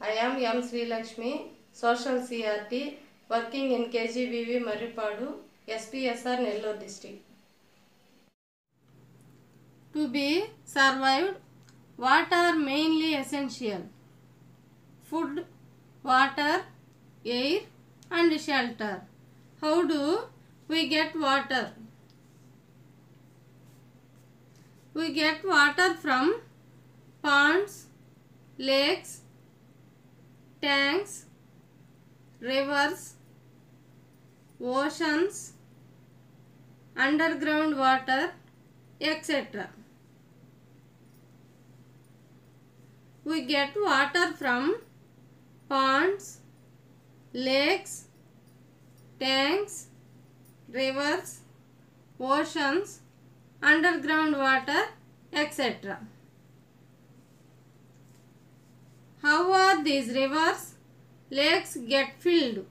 I am M. Sri Lakshmi, Social CRT, working in KGBV Maripadu, SPSR Nellore district. To be survived, what are mainly essential? Food, water, air and shelter. How do we get water? We get water from ponds, lakes, tanks, rivers, oceans, underground water, etc. We get water from ponds, lakes, tanks, rivers, oceans, underground water, etc. How are these rivers, lakes get filled?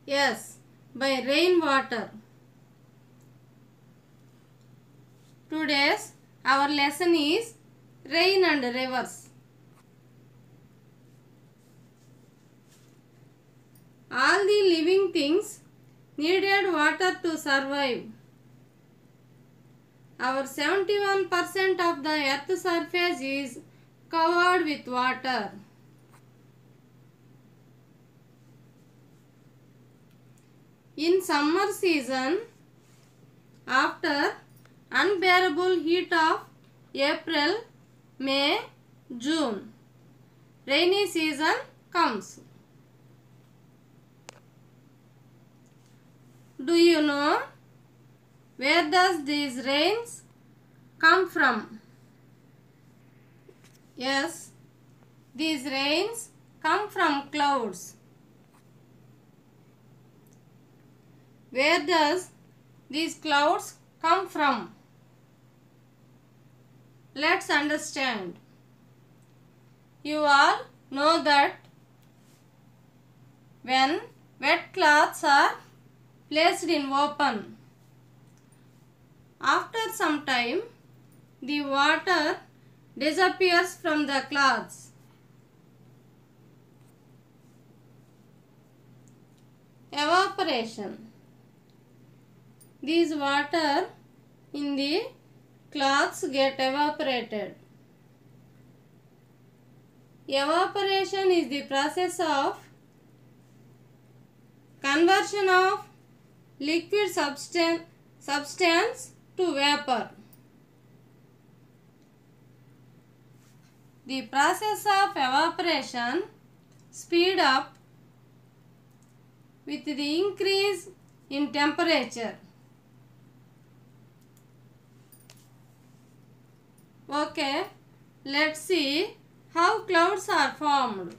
Yes, by rainwater. Today's our lesson is rain and rivers. All the living things needed water to survive. Our 71% of the earth's surface is covered with water. In summer season, after unbearable heat of April, May, June, rainy season comes. Do you know where does these rains come from? Yes, these rains come from clouds. Where does these clouds come from? Let's understand. You all know that when wet cloths are placed in open, after some time the water disappears from the cloths. Evaporation. These water in the cloths get evaporated. Evaporation is the process of conversion of liquid substance to vapor. The process of evaporation speed up with the increase in temperature. Okay, let's see how clouds are formed.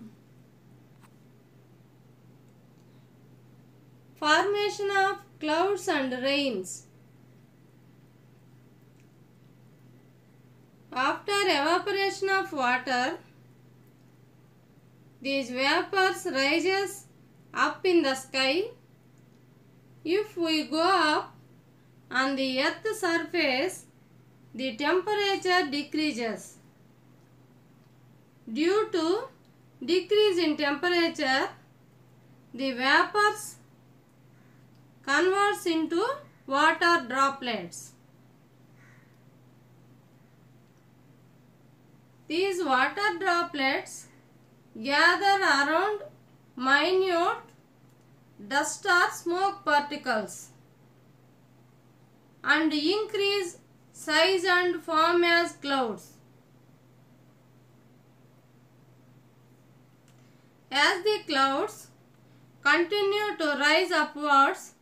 Formation of clouds and rains. After evaporation of water, these vapors rises up in the sky. If we go up on the earth's surface, the temperature decreases. Due to decrease in temperature, the vapors converts into water droplets. These water droplets gather around minute dust or smoke particles and increase size and form as clouds. As the clouds continue to rise upwards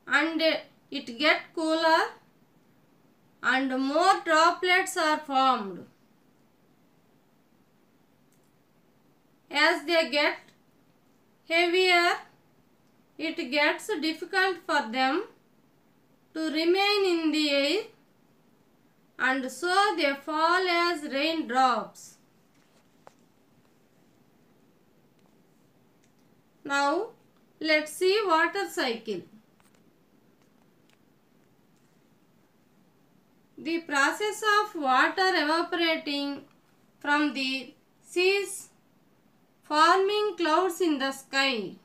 and it get cooler and more droplets are formed. As they get heavier, it gets difficult for them to remain in the air and so they fall as raindrops. Now let's see water cycle. The process of water evaporating from the seas, forming clouds in the sky,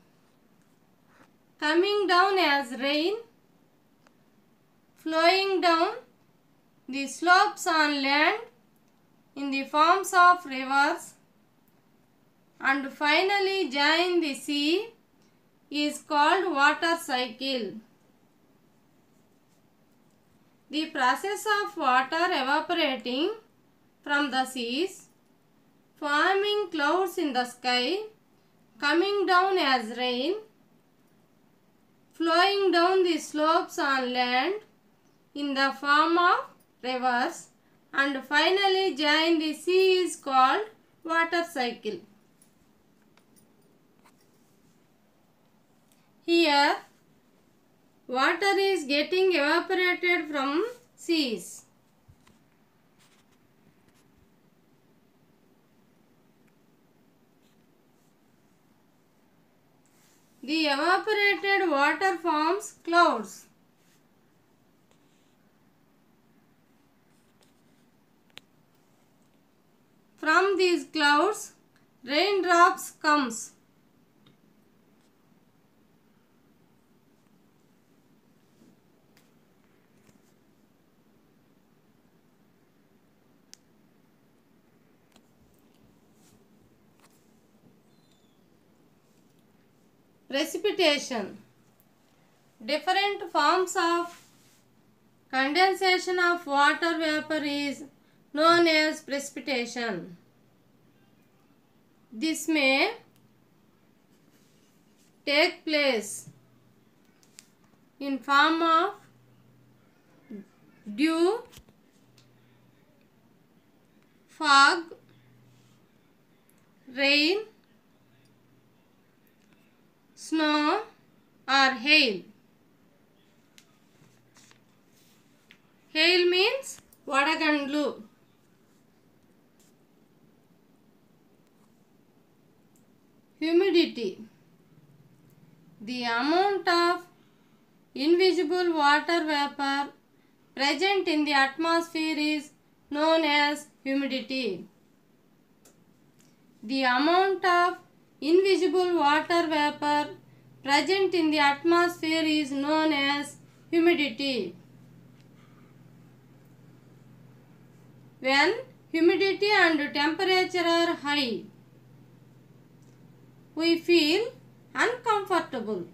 coming down as rain, flowing down the slopes on land in the forms of rivers, and finally join the sea is called water cycle. The process of water evaporating from the seas, forming clouds in the sky, coming down as rain, flowing down the slopes on land in the form of rivers, and finally join the sea is called water cycle. Here, water is getting evaporated from seas. The evaporated water forms clouds. From these clouds, raindrops comes. Precipitation. Different forms of condensation of water vapor is known as precipitation. This may take place in form of dew, fog, rain, snow or hail. Hail means vadagandlu. Humidity. The amount of invisible water vapor present in the atmosphere is known as humidity. The amount of invisible water vapor present in the atmosphere is known as humidity. When humidity and temperature are high, we feel uncomfortable.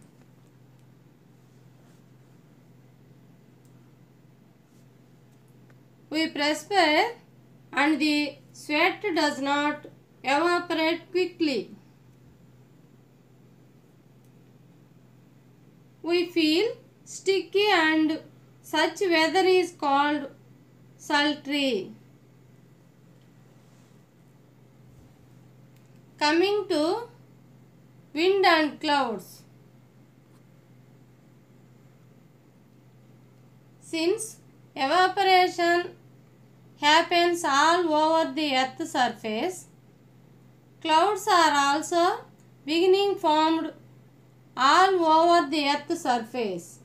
We perspire and the sweat does not evaporate quickly. We feel sticky and such weather is called sultry. Coming to wind and clouds. Since evaporation happens all over the earth's surface, clouds are also beginning formed all over the earth's surface.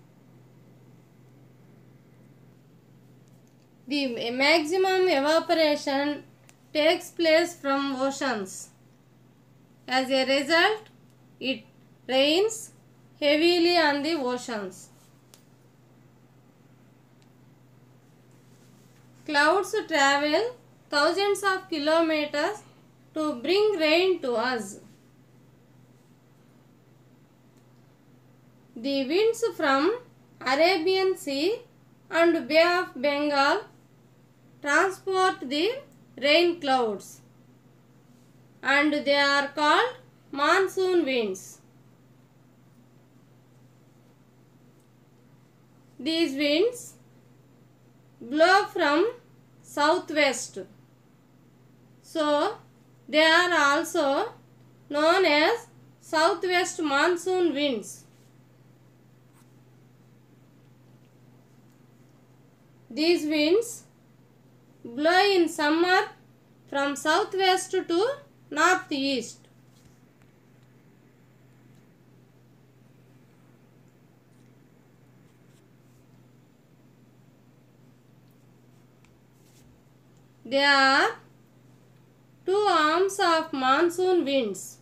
The maximum evaporation takes place from oceans. As a result, it rains heavily on the oceans. Clouds travel thousands of kilometers to bring rain to us. The winds from Arabian Sea and Bay of Bengal transport the rain clouds, and they are called monsoon winds. These winds blow from southwest, so they are also known as southwest monsoon winds. These winds blow in summer from southwest to northeast. There are two arms of monsoon winds.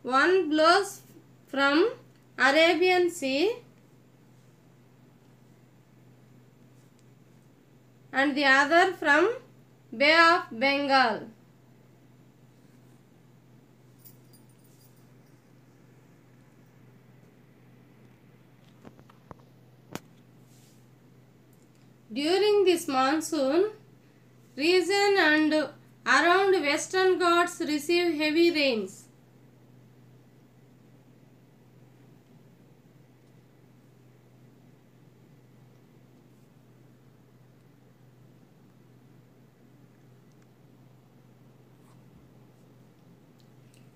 One blows from Arabian Sea and the other from Bay of Bengal. During this monsoon, region and around Western Ghats receive heavy rains.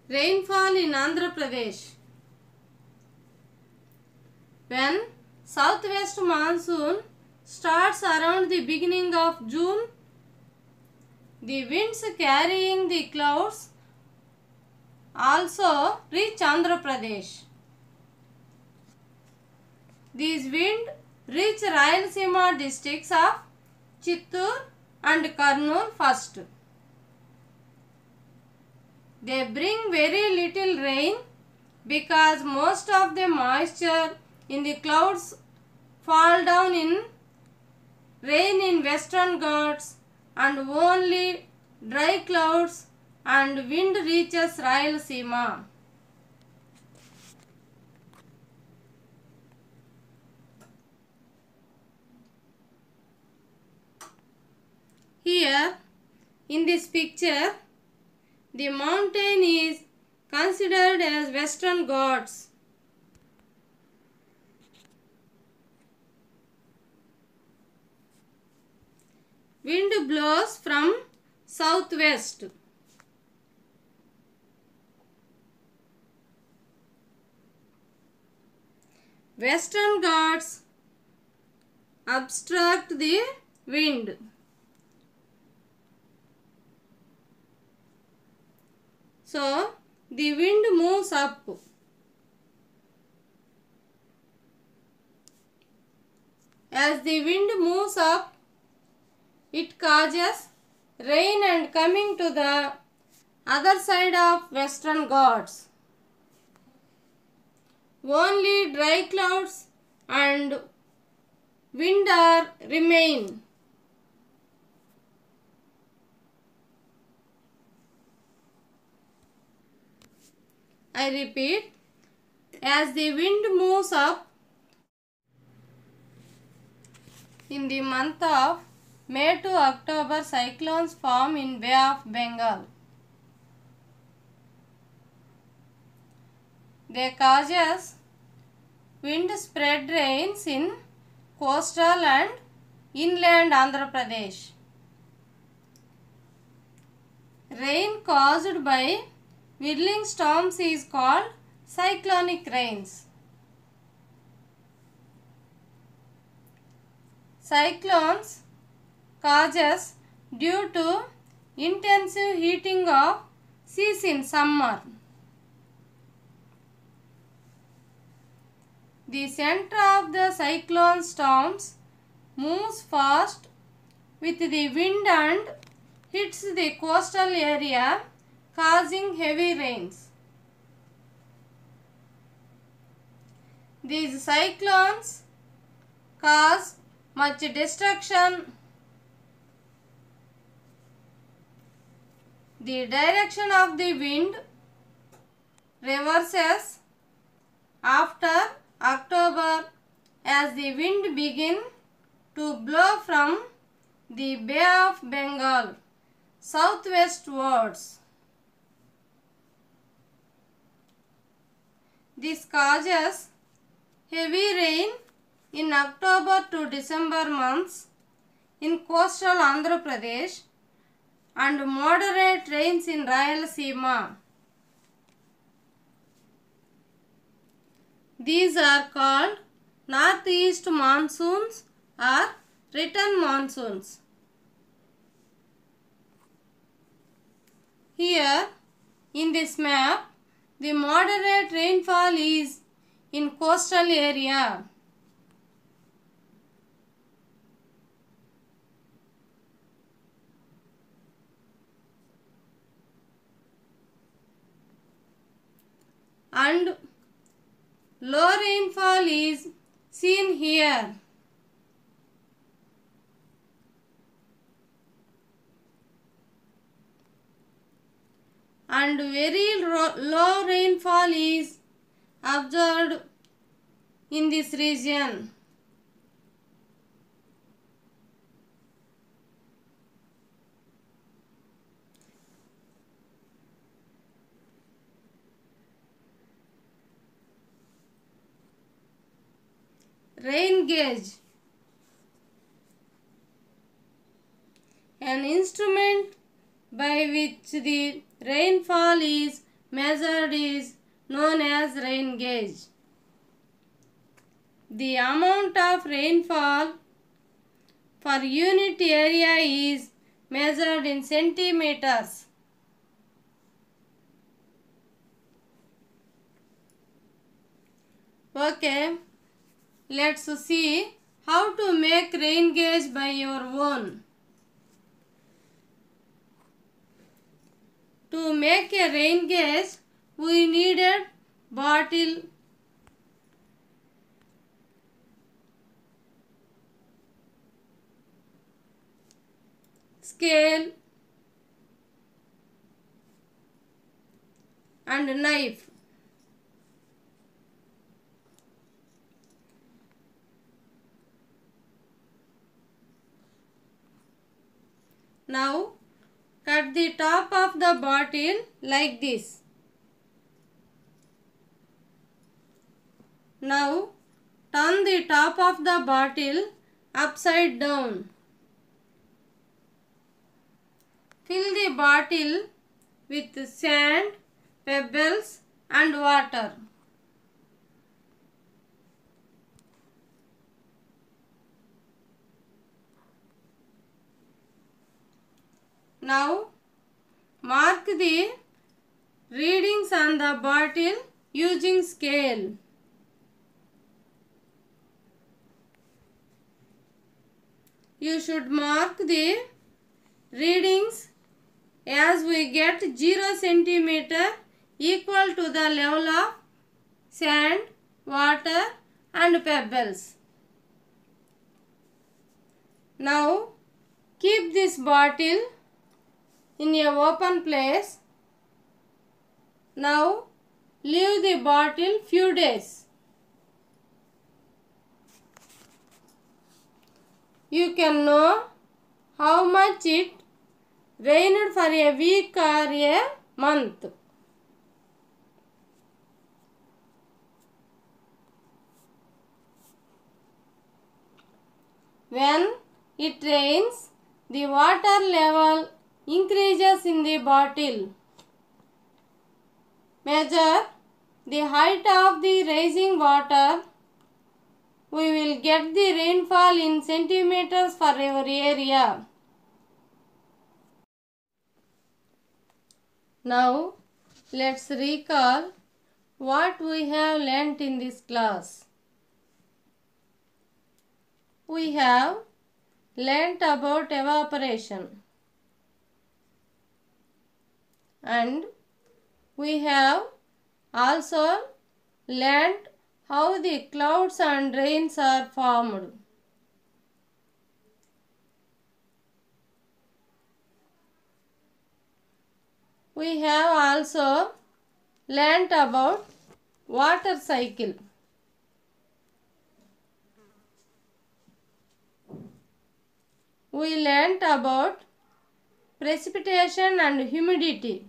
Rainfall in Andhra Pradesh. When southwest monsoon starts around the beginning of June, the winds carrying the clouds also reach Andhra Pradesh. These winds reach Rayalaseema districts of Chittoor and Kurnool first. They bring very little rain because most of the moisture in the clouds fall down in rain in Western Ghats, and only dry clouds and wind reaches Rayalaseema. Here in this picture, the mountain is considered as Western Ghats. Wind blows from southwest. Western Ghats obstruct the wind. So, the wind moves up. As the wind moves up, it causes rain and coming to the other side of Western Ghats. Only dry clouds and wind remain. I repeat, as the wind moves up, in the month of May to October, cyclones form in Bay of Bengal. They causes wind spread rains in coastal and inland Andhra Pradesh. Rain caused by whirling storms is called cyclonic rains. Cyclones causes due to intensive heating of seas in summer. The center of the cyclone storms moves fast with the wind and hits the coastal area, causing heavy rains. These cyclones cause much destruction. The direction of the wind reverses after October as the wind begins to blow from the Bay of Bengal southwestwards. This causes heavy rain in October to December months in coastal Andhra Pradesh and moderate rains in Rayalaseema. These are called northeast monsoons or return monsoons. Here in this map, the moderate rainfall is in coastal area. and low rainfall is seen here. And very low rainfall is observed in this region. Rain gauge, an instrument by which the rainfall is measured, is known as rain gauge. The amount of rainfall per unit area is measured in centimeters. Okay, let's see how to make rain gauge by your own. To make a rain gauge, we needed bottle, scale and knife. Now cut the top of the bottle like this. Now turn the top of the bottle upside down. Fill the bottle with sand, pebbles and water. Now mark the readings on the bottle using scale. You should mark the readings as we get 0 centimeter equal to the level of sand, water and pebbles. Now keep this bottle in a open place. Now leave the bottle few days. You can know how much it rained for a week or a month. When it rains, the water level increases in the bottle. Measure the height of the rising water. We will get the rainfall in centimeters for our area. Now let's recall what we have learnt in this class. We have learnt about evaporation and we have also learnt how the clouds and rains are formed. We have also learnt about water cycle. We learnt about precipitation and humidity.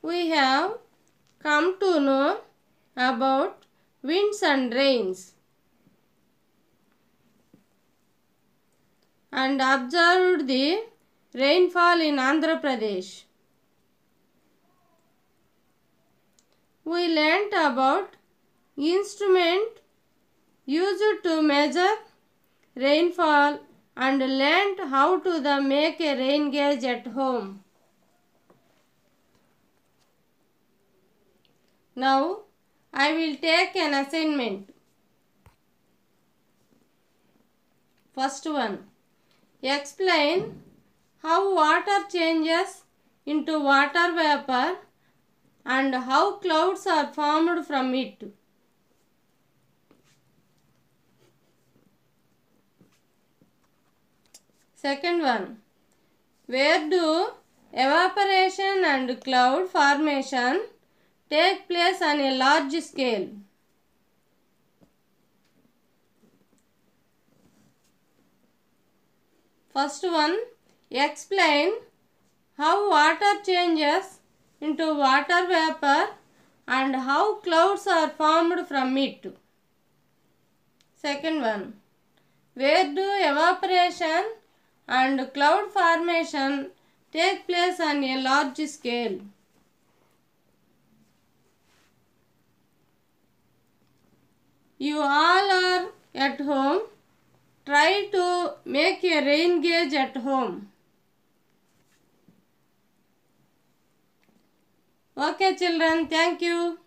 We have come to know about winds and rains and observed the rainfall in Andhra Pradesh. We learnt about instrument used to measure rainfall and learnt how to make a rain gauge at home. Now I will take an assignment. First one, explain how water changes into water vapor and how clouds are formed from it. Second one, where do evaporation and cloud formation take place on a large scale? First one, explain how water changes into water vapor and how clouds are formed from it. Second one, where do evaporation and cloud formation take place on a large scale? You all are at home. Try to make a rain gauge at home. Okay children, thank you.